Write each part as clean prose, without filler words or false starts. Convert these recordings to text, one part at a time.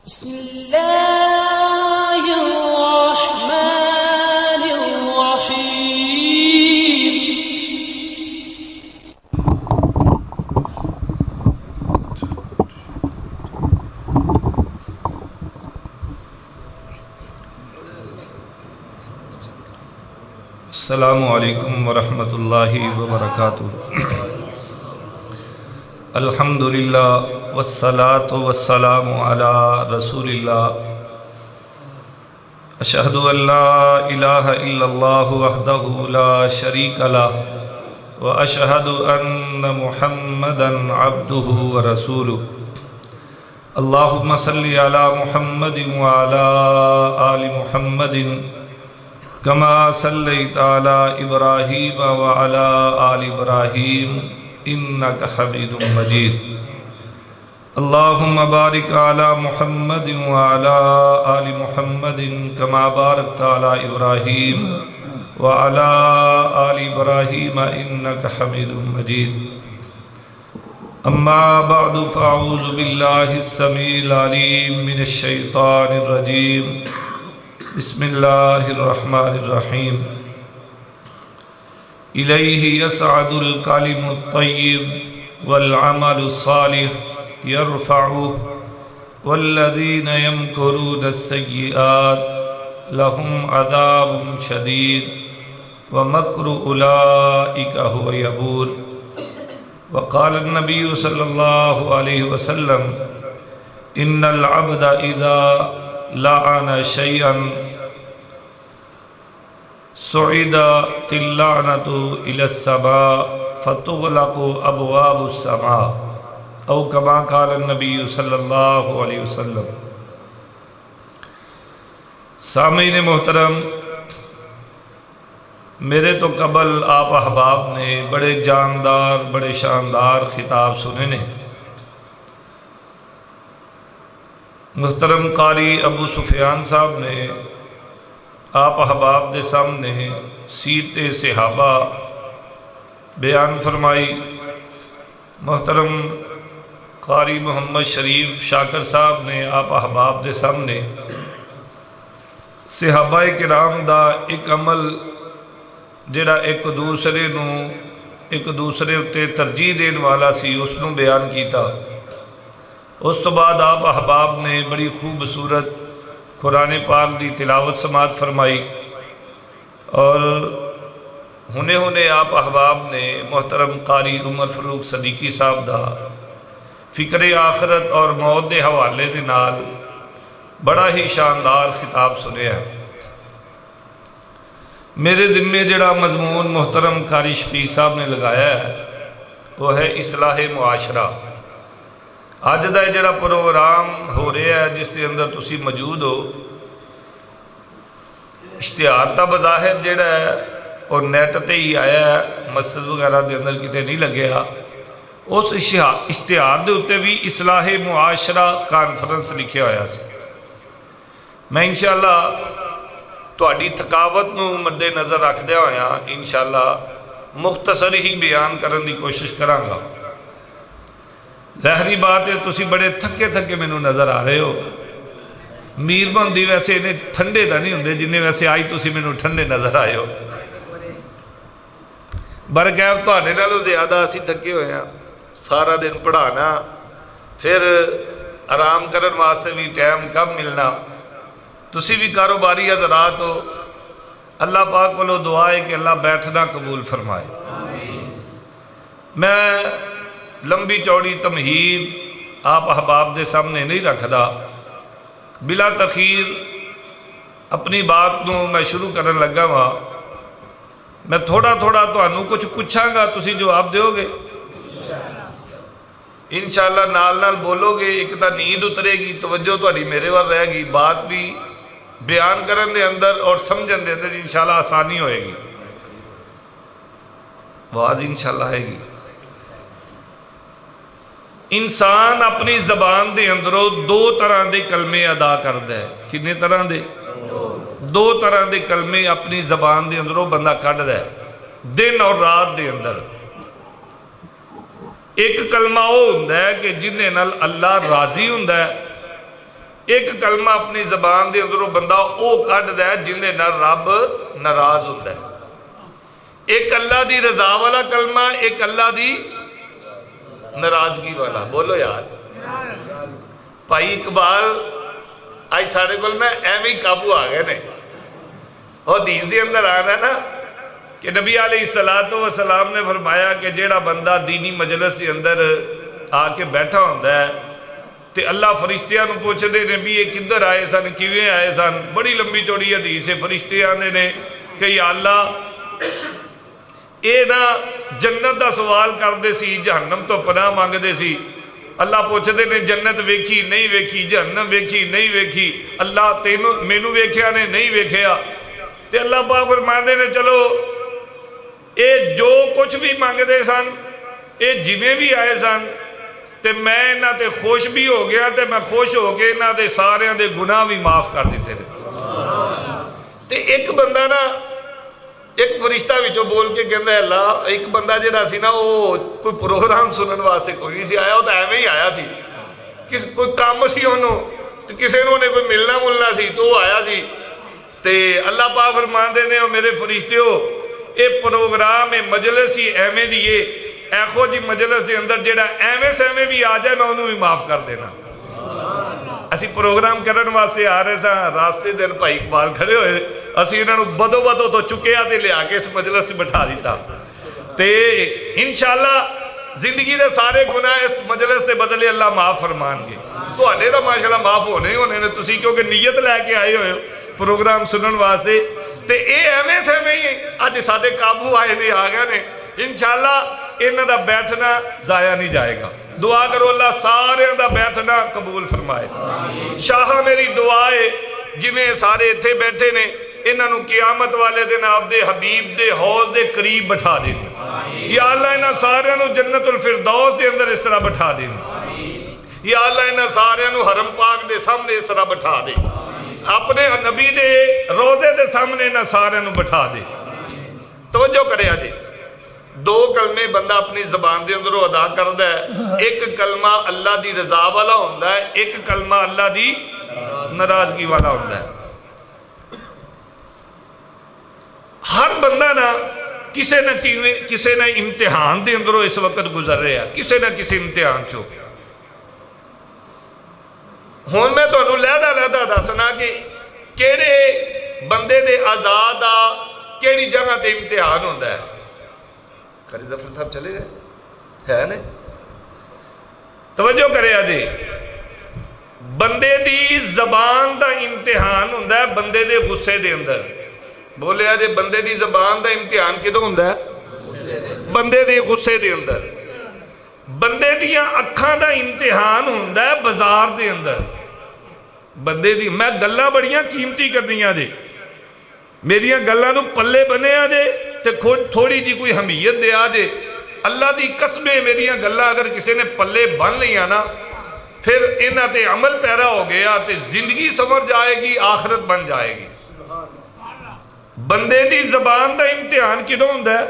بسم اللہ الرحمن الرحیم۔ السلام علیکم ورحمۃ اللہ وبرکاتہ۔ الحمدللہ والصلاة والسلام علی رسول اللہ۔ اشہد ان لا الہ الا اللہ وحدہ لا شریک لہ واشہد ان محمدا عبدہ ورسولہ۔ اللہم صلی علی محمد وعلی آل محمد کما صلیت علی ابراہیم وعلی آل ابراہیم انک حمید مجید۔ اللہم بارک علی محمد وعلی آل محمد کما بارکت علی ابراہیم وعلی آل ابراہیم انک حمید مجید۔ اما بعد فاعوذ باللہ السمیع العلیم من الشیطان الرجیم۔ بسم اللہ الرحمن الرحیم۔ الیہ یصعد الکلم الطیب والعمل الصالح یرفعہ والذین یمکرون السیئات لہم عذاب شدید ومکر اولئک هو یبور۔ وقال النبی صلی اللہ علیہ وسلم ان العبد اذا لعن شيئا صعدت اللعنة إلى السماء فتغلق أبواب السماء أو كما قال النبي صلی اللہ علیہ وسلم۔ سامعین محترم، میرے تو قبل آپ احباب نے بڑے جاندار بڑے شاندار خطاب سنے نے۔ محترم قاری ابو سفیان صاحب نے آپ احباب دے سامنے سیرت صحابہ بیان فرمائی۔ محترم قاری محمد شریف شاکر صاحب نے آپ احباب دے سامنے صحابہ کرام دا ایک عمل جڑا ایک دوسرے اتے ترجیح دین والا سی اس نو بیان کیتا۔ اس تو بعد آپ احباب نے بڑی خوبصورت قرآن پاک دی تلاوت سماعت فرمائی، اور ہنے آپ احباب نے محترم قاری عمر فاروق صدیقی صاحب دا فکر آخرت اور موت دے حوالے دے نال بڑا ہی شاندار خطاب سنیا ہے۔ میرے ذمے جڑا مضمون محترم قاری شفیق صاحب نے لگایا ہے وہ ہے اصلاح معاشرہ۔ اج دا جڑا پروگرام ہو رہا ہے جس کے اندر تسی موجود ہو، اشتہار تا بظاہر جڑا ہے اور نیٹ تے ہی آیا ہے، مسجد وغیرہ دے اندر کتے نہیں لگیا۔ اس اشتہار دے اتے بھی اصلاح معاشرہ کانفرنس لکھیا ہویا سی۔ میں انشاءاللہ تہاڈی تھکاوٹ نو مد نظر رکھدیا ہویا انشاءاللہ مختصر ہی بیان کرن دی کوشش کراں گا۔ ظاہری بات ہے تسی بڑے تھکے میں نظر آ رہے ہو۔ میر بندی ویسے انہیں ٹھنڈے دا نہیں ہوندے جنہیں ویسے آئی تسی میں ٹھنڈے نظر آئے ہو۔ برکیف تو آنے نالوں زیادہ اسی تھکے ہوئے ہیں، سارا دن پڑھانا پھر آرام کرن واسطے بھی ٹائم کم ملنا۔ تسی بھی کاروباری حضرات ہو، اللہ پاک کو دعا ہے کہ اللہ بیٹھنا قبول فرمائے۔ میں لمبی چوڑی تمہید آپ احباب دے سامنے نہیں رکھ دا، بلا تخیر اپنی بات نو میں شروع کرن لگا ہوا۔ میں تھوڑا تو انہوں کچھ پوچھاں گا، تسی جواب دیو گے انشاءاللہ۔ نال بولو گے، ایک تا نیند اترے گی، توجہ تو میرے وار رہے گی، بات بھی بیان کرن دے اندر اور سمجھن دے اندر انشاءاللہ آسانی ہوئے گی، واز انشاءاللہ ہے گی۔ انسان اپنی زبان دے اندروں دو طرح دے کلمے ادا کردا ہے۔ کتنے طرح دے؟ دو طرح دے کلمے اپنی زبان دے اندروں بندہ کھڑدا ہے دن اور رات دے اندر۔ ایک کلمہ وہ ہوتا ہے کہ جنہیں نال اللہ راضی ہوتا ہے، ایک کلمہ اپنی زبان دے اندروں بندہ او کڈدا ہے جن دے نال رب ناراض ہوندا ہے۔ ایک اللہ دی رضا والا کلمہ، ایک اللہ دی ناراضگی والا۔ بولو یار بھائی اقبال آج ساڑھے کل نا ایویں ہی قابو آ گئے نے۔ اور حدیث دے اندر آنا نا کہ نبی علیہ السلام نے فرمایا کہ جیڑا بندہ دینی مجلس کے اندر آ کے بیٹھا ہوتا ہے تے اللہ فرشتیاں نو پوچھ دے نے بھی یہ کدھر آئے سن، کیویں آئے سن۔ بڑی لمبی چوڑی حدیث ہے۔ فرشتے آنے نے کہ یا اللہ اے نا جنت دا سوال کردے سی، جہنم تو پناہ مانگ دے سی۔ اللہ پوچھ دے نے جنت ویکھی نہیں ویکھی، جہنم ویکھی نہیں ویکھی، اللہ تینوں مینوں ویکھیا نے نہیں ویکھیا۔ تے اللہ پاک فرماندے نے چلو اے جو کچھ بھی مانگ دے سن، اے جویں بھی آئے سن تے میں انہاں تے خوش بھی ہو گیا تے میں خوش ہو کے انہاں دے سارے دے گناہ بھی معاف کر دیتے نے۔ تے ایک بندہ نا ایک فرشتہ وچوں بول کے کہندا ہے اللہ ایک بندہ جڑا سی نا وہ کوئی پروگرام سنن واسطے کوئی نہیں سی آیا، وہ تو ایویں ہی آیا سی، کوئی کام سی انہوں تے کسے نے کوئی ملنا سی تو وہ آیا سی۔ تے اللہ پاک فرماندے نے او میرے فرشتیو اے پروگرام اے مجلس ہی ایویں دی اے، ایخو جی مجلس دے اندر جیڑا ایویں سیویں بھی آ جائے میں انہوں بھی معاف کر دینا۔ اسی پروگرام کرن واسطے آ رہے ساں، راستے دن بھائی اقبال کھڑے ہوئے، اسی انہوں نے بدو بدو تو چکیا تے لے آ کے اس مجلس سے بٹھا دیتا تے انشاءاللہ زندگی دے سارے گناہ اس مجلس سے بدلے اللہ معاف فرمان گے۔ تو ہلے تو ماشاءاللہ معاف ہونے نے تسی کیونکہ نیت لے کے آئے ہوئے ہو پروگرام سنن واسطے تے اے ایویں سیویں ہی اج ساڈے قابو آئے نے آ گئے نے۔ انشاءاللہ انہاں دا بیٹھنا ضائع نہیں جائے گا۔ دعا کرو اللہ سارے دا بیٹھنا قبول فرمائے۔ شاہ میری دعا ہے جویں سارے اتھے بیٹھے نے انہاں نو قیامت والے دن آپ دے حبیب دے حوض دے قریب بٹھا دیں۔ یا اللہ انہاں سارے نو جنت الفردوس دے اندر اس طرح بٹھا دیں۔ یا اللہ انہاں سارے نو حرم پاک دے سامنے اس طرح بٹھا دے، اپنے نبی دے روضے دے سامنے انہاں سارے نو بٹھا دے۔ توجہ کرے آجے دو کلمے بندہ اپنی زبان دے اندروں ادا کردا ہے، ایک کلمہ اللہ دی رضا والا ہوندا ہے، ایک کلمہ اللہ دی ناراضگی والا ہوندا ہے۔ ہر بندہ نا کسے نہ امتحان دے اندروں اس وقت گزر رہے ہیں، کسے نہ کسی امتحان چو۔ ہون میں تو انہوں لیدہ دسنا کہ کیڑے بندے دے آزاد آ کیڑی جگہ تے امتحان ہوندا ہے۔ خری ظفر صاحب چلے گئے ہے نا؟ توجہ کرے آجے بندے دی زبان دا امتحان ہوندا ہے بندے دے غصے دے اندر۔ بولے آجے بندے دی زبان دا امتحان کدوں ہوندا ہے؟ بندے دے غصے دے اندر۔ بندے دیاں اکھاں دا امتحان ہوندا ہے بازار دے اندر۔ بندے دی میں گلاں بڑیاں قیمتی کردیاں جے، میریاں گلاں نو پلے بنے آجے تے تھوڑی جی کوئی حمیت دے آجے، اللہ دی قسمیں میریاں گلاں اگر کسی نے پلے بن لیا نا پھر انہاں تے عمل پیرا ہو گیا تے زندگی سمر جائے گی، آخرت بن جائے گی۔ بندے دی زبان دا امتحان کدوں ہوندا ہے؟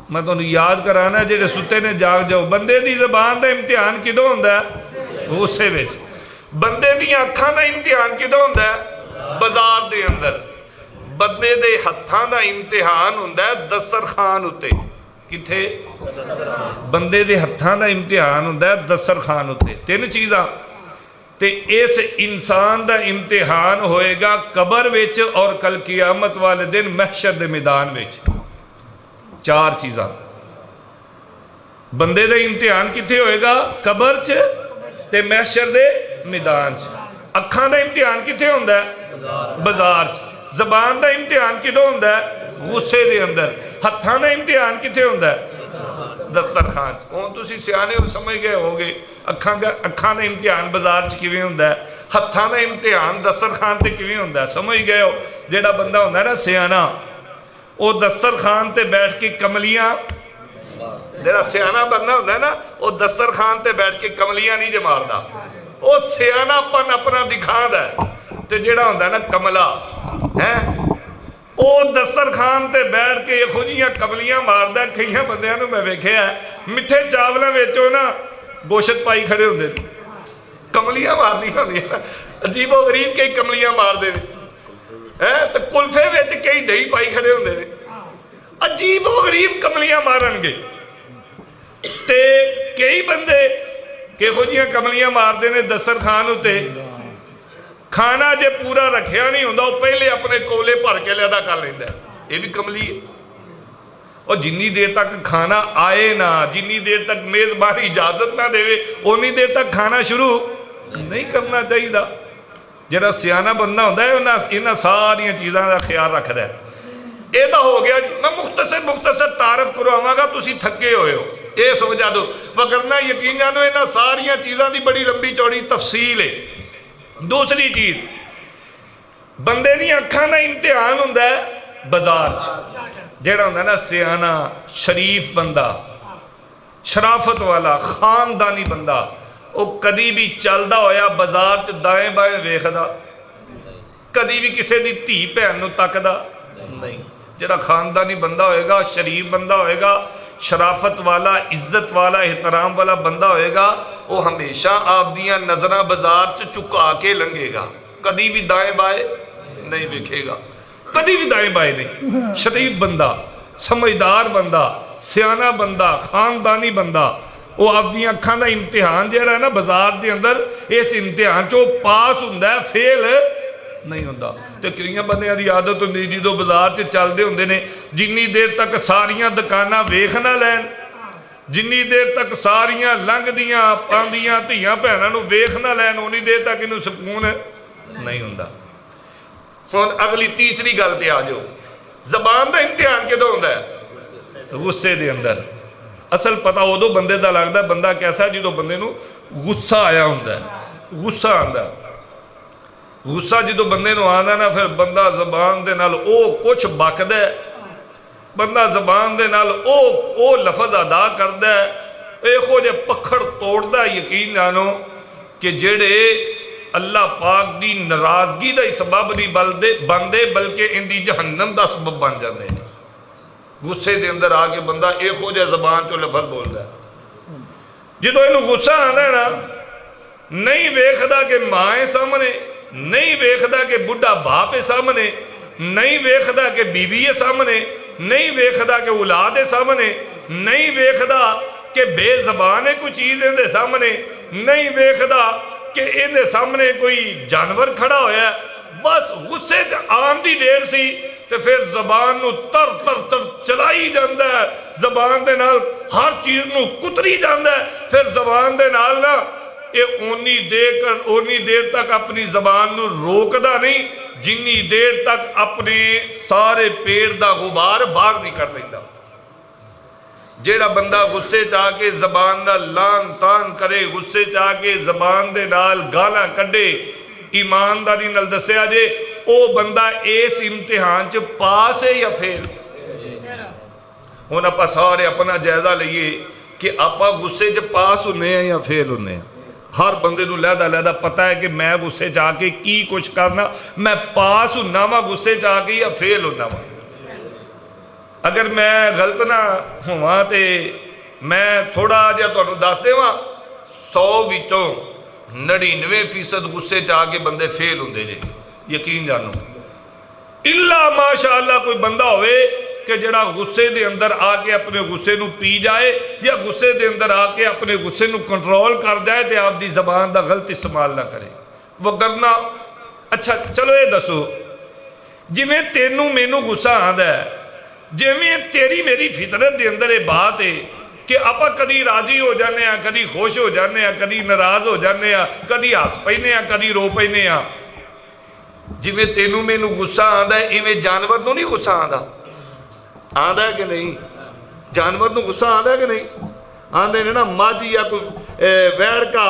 میں تو یاد کرانا جڑے ستے نے جاگ جاؤ، بندے دی زبان دا امتحان کدوں ہوندا ہے؟ غصے وچ۔ بندے دی اکھاں دا امتحان کدوں ہوندا ہے؟ بازار دے اندر۔ بندے دے ہتھاں دا امتحان ہوندا ہے دسترخوان اُتے۔ کتھے؟ بندے دے ہتھاں دا امتحان ہوندا ہے دسترخوان اُتے۔ تین چیزاں تے اس انسان دا امتحان ہوئے گا قبر وچ اور کل قیامت والے دن محشر دے میدان وچ۔ چار چیزاں بندے دے امتحان کتھے ہوئے گا؟ قبر چ تے محشر دے میدان چ۔ اکھاں دا امتحان کتھے ہوندا ہے؟ بازار چ۔ زبان دا امتحان کدوں ہوندا ہے؟ غصے دے اندر۔ ہتھاں دا امتحان کتھے ہوندا ہے؟ دسترخوان چ۔ ہن تسی سیانے سمجھ گئے ہوگے اکھاں دا امتحان بازار چ کیویں ہوندا ہے، ہتھاں دا امتحان دسترخوان تے کیویں ہوندا ہے۔ سمجھ گئے ہو جیڑا بندہ ہوندا ہے نا سیانا، او دسترخوان تے بیٹھ کے کملیاں، جیڑا سیانا بندہ ہوندا ہے نا او دسترخوان تے بیٹھ کے کملیاں نہیں ماردا، او سیانا پن اپنا دکھاندا ہے۔ تے جیڑا ہوندا ہے نا کملا او دسترخوان تے بیٹھ کے خوجیاں کملیاں ماردا ہے۔ کئیاں بندیاں نوں میں ویکھیا ہے مٹھے چاولاں وچوں نا گوشت پائی کھڑے ہوندے، کملیاں مارنیاں ہوندیاں عجیب و غریب کئی کملیاں مار دے تو کلفے وچ کئی دہی پائی کھڑے ہوندے نے عجیب و غریب کملیاں مارن گے تے کئی بندے کہو جیاں کملیاں مار دے نے دسترخوان ہوتے کھانا جے پورا رکھیا نہیں ہوندا وہ پہلے اپنے کولے بھر کے لیدا کر لیندا ہے یہ بھی کملی ہے اور جنی دیر تک کھانا آئے نہ جنی دیر تک میزبانی اجازت نہ دے اونی دیر تک کھانا شروع نہیں کرنا چاہیے جڑا سیانہ بندہ ہوتا ہے انہاں ساری چیزاں دا خیال رکھدا ہے یہ تو ہو گیا جی میں مختصر تعارف کرواواں گا تسی تھکے ہوئے ہو یہ سمجھا دو وگرنہ یقین جانو انہاں ساری چیزاں دی بڑی لمبی چوڑی تفصیل ہے دوسری چیز بندے دی اکھاں دا امتحان ہوندا ہے بازار جیڑا ہوندا نا سیانہ شریف بندہ شرافت والا خاندانی بندہ وہ کدی بھی چلدا ہویا بازار چ دائیں بائیں ویکھدا کدی بھی کسے دی دھی بہن نو تکدا نہیں جڑا خاندانی بندہ ہوئے گا شریف بندہ ہوئے گا شرافت والا عزت والا احترام والا بندہ ہوئے گا وہ ہمیشہ آپ دیاں نظرہ بازار چکا کے لنگے گا کدی بھی دائیں بائیں نہیں ویکھے گا کدی بھی دائیں بائیں نہیں شریف بندہ سمجھدار بندہ سیانہ بندہ خاندانی بندہ وہ آپ دیاں اکھاں دا امتحان جہاں ہے نا بازار دے اندر اس امتحان چو پاس ہوندا ہے فیل نہیں ہوندا تے کئیاں بندیاں دی عادت ہوندی جدوں بازار چ چلدے ہوندے نے جنی دیر تک ساریاں دکاناں ویکھ نہ لین جنی دیر تک ساریاں لنگ دیاں پاندیاں دھیاں بہناں نو ویکھ نہ لین اونی دیر تک انہوں سکون نہیں ہوندا ہن اگلی تیسری گل تے آ جاؤ زبان دا امتحان کدوں ہوندا ہے غصے دے اندر اصل پتہ ادو بندے دا لگدا ہے بندہ کیسا ہے جدوں بندے نو غصہ آیا ہوندا ہے غصہ آندا ہے غصہ جدوں بندے نو آندا نا پھر بندہ زبان دے نال او کچھ بکدا ہے بندہ زبان دے نال او لفظ ادا کردا ہے ایکو جے پکھڑ توڑدا ہے یقین جانو کہ جڑے اللہ پاک دی ناراضگی دا سبب نہیں بندے بلکہ ان دی جہنم دا سبب بن جاندے ہیں غصے دے اندر آکے بندہ ایک ہو جائے زبان چو لفظ بول رہا ہے جدو انہوں غصہ آنا ہے نا نہیں ویکھدا کہ ماں سامنے نہیں ویکھدا کہ بڑھا باپ سامنے نہیں ویکھدا کہ بیوی سامنے نہیں ویکھدا کہ اولاد سامنے نہیں ویکھدا کہ بے زبان کوئی چیز ان دے سامنے نہیں ویکھدا کہ ان دے سامنے کوئی جانور کھڑا ہویا ہے بس غصے آن دی دیر سی تے پھر زبان نو تر چلائی جاندہ ہے زبان دے نال ہر چیز نو کتری جاندہ ہے پھر زبان دے نال نا یہ اونی دیر تک اپنی زبان نو روکدا نہیں جنی دیر تک اپنے سارے پیٹ دا غبار باہر نہیں کر لیندا جیڑا بندہ غصے چاہ کے زبان دا لان تان کرے غصے چاہ کے زبان دے نال گالاں کڈے ایمانداری نال دسیا جے او بندہ اس امتحان چ پاس ہے یا فیل ہن اپا سارے اپنا جائزہ لئیے کہ آپا غصے چ پاس ہونے ہیں یا فیل ہونے ہیں ہر بندے نو لہدا پتہ ہے کہ میں غصے چاہ کے کی کچھ کرنا میں پاس ہونا وا غصے چاہ کے یا فیل ہونا وا اگر میں غلط نہ ہوا تے میں تھوڑا جا تو دس دے وا 100 وچوں 99% غصے چاہ کے بندے فیل ہوندے جے یقین جانو اللہ ماشاءاللہ کوئی بندہ ہوئے کہ جڑا غصے دے اندر آکے اپنے غصے نو پی جائے یا غصے دے اندر آکے اپنے غصے نو کنٹرول کر جائے تے آپ دی زبان دا غلط استعمال نہ کرے وہ کرنا اچھا چلو یہ دسو جی میں تینوں مینوں غصہ آندا ہے جی میں تیری میری فطرت دے اندر یہ بات ہے کہ آپا کدی راضی ہو جانے ہیں کدی خوش ہو جانے ہیں کدی ناراض ہو جانے ہیں کدی ہس پینے ہیں کدی رو پینے ہیں جی میں تینوں مینوں غصہ آندا ہے ایویں جانور نو نہیں غصہ آندا ہے کہ نہیں جانور نو غصہ آندا ہے کہ نہیں آندے نے نا مجھ یا کوئی ویڑ کا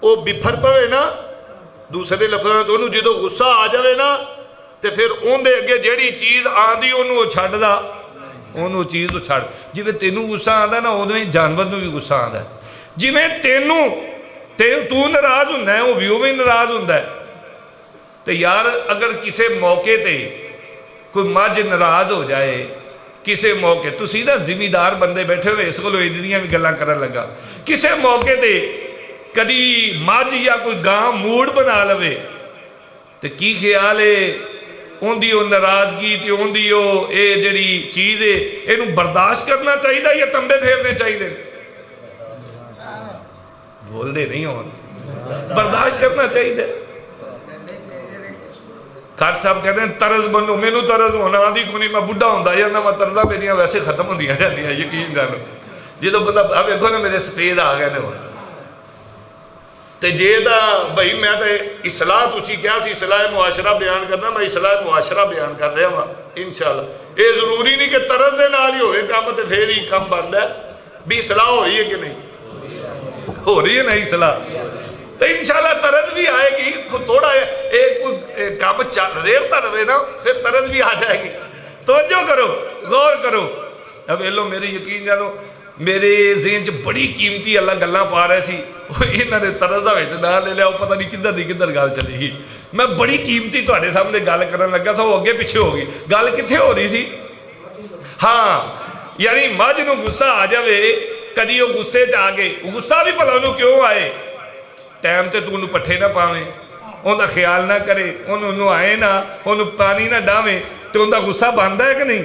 وہ بفر پوے نا دوسرے لفظوں تو انہوں جدو غصہ آ جائے نا تے پھر ان دے اگے جیڑی چیز آندی انہوں چھڑ دا انہوں چیز تو چھڑ جی میں تینوں غصہ آندا نا انہوں جانور نو بھی غصہ آندا ہے جی میں تینوں تو ناراض ہوندہ ہے وہ بھی ہوئے ناراض ہوندہ ہے تو یار اگر کسی موقع تے کوئی مجھ ناراض ہو جائے کسی موقع تو سیدھا ذمہ دار بندے بیٹھے ہوئے اس کو لو ادھیاں بھی گلاں کرن لگا کسی موقع تے کدی مجھ یا کوئی گاں موڑ بنا لوے تو کی خیال ہے اندھی وہ ناراضگی تے اندھی وہ اے جڑی چیز ہے اینو برداشت کرنا چاہیے یا تمبے پھیرنے چاہیے؟ بول دے نہیں ہون برداشت کرنا چاہیے۔ خاص صاحب کہتے ہیں طرز بنو، میں نو طرز ہونا آدھی کونی میں بڑھا ہوں یا نہ میں طرزہ میری ویسے ختم ہوں دیا جاتی ہیں یقین جانو جدو بندہ اب ایک نا میرے سفید آ گئے نے تے جے دا بھائی میں تے اصلاح تسی کیا سی اصلاح معاشرہ بیان کرنا، میں اصلاح معاشرہ بیان کر رہا ہوں انشاءاللہ۔ یہ ضروری نہیں کہ طرز دے نال ہی ہوئے کام تے پھر ہی کام بند ہے، بھی اصلاح ہو رہی ہے کہ نہیں ہو رہی ہے نا اصلاح، تو انشاءاللہ طرز بھی آئے گی۔ تھوڑا ایک کام ریڑتا رہے نا پھر طرز بھی آ جائے گی۔ توجہ کرو، غور کرو۔ اب لو میرے یقین جانو میرے ذہن چ بڑی قیمتی اللہ گلاں پا رہے سی، انہاں نے طرز وچ نہ لے لیا، پتہ نہیں کدھر دی کدھر گل چلی گئی۔ میں بڑی قیمتی تواڈے سامنے گل کرن لگا سا، وہ اگے پیچھے ہو گئی۔ گل کتھے ہو رہی سی؟ ہاں یعنی مجھ نو غصہ آ جاوے، کدی وہ غصے چ آ گئے، غصہ بھی بھلا انہوں کیوں آئے؟ ٹائم تے تو انہوں پٹھے نہ پاویں، انہوں خیال نہ کرے، انہوں آئے نہ، انہوں پانی نہ ڈاویں، تو انہوں غصہ باندھا ہے کہ نہیں؟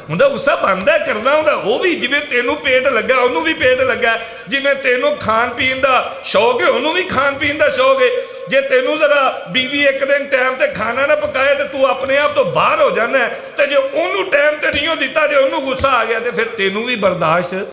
انہوں غصہ باندھا ہے کرنا ہوں وہ بھی جویں تینوں پیٹ لگا انہوں بھی پیٹ لگا، جویں تینوں کھان پین دا شوق ہے انہوں بھی کھان پین دا شوق ہے۔ جے تینوں ذرا بیوی ایک دن ٹائم تے کھانا نہ پکائے تو اپنے آپ تو باہر ہو جانا ہے، تو جے انہوں ٹائم تے نہیں دیتا، جے انہوں غصہ آ گیا تو پھر تینوں بھی برداشت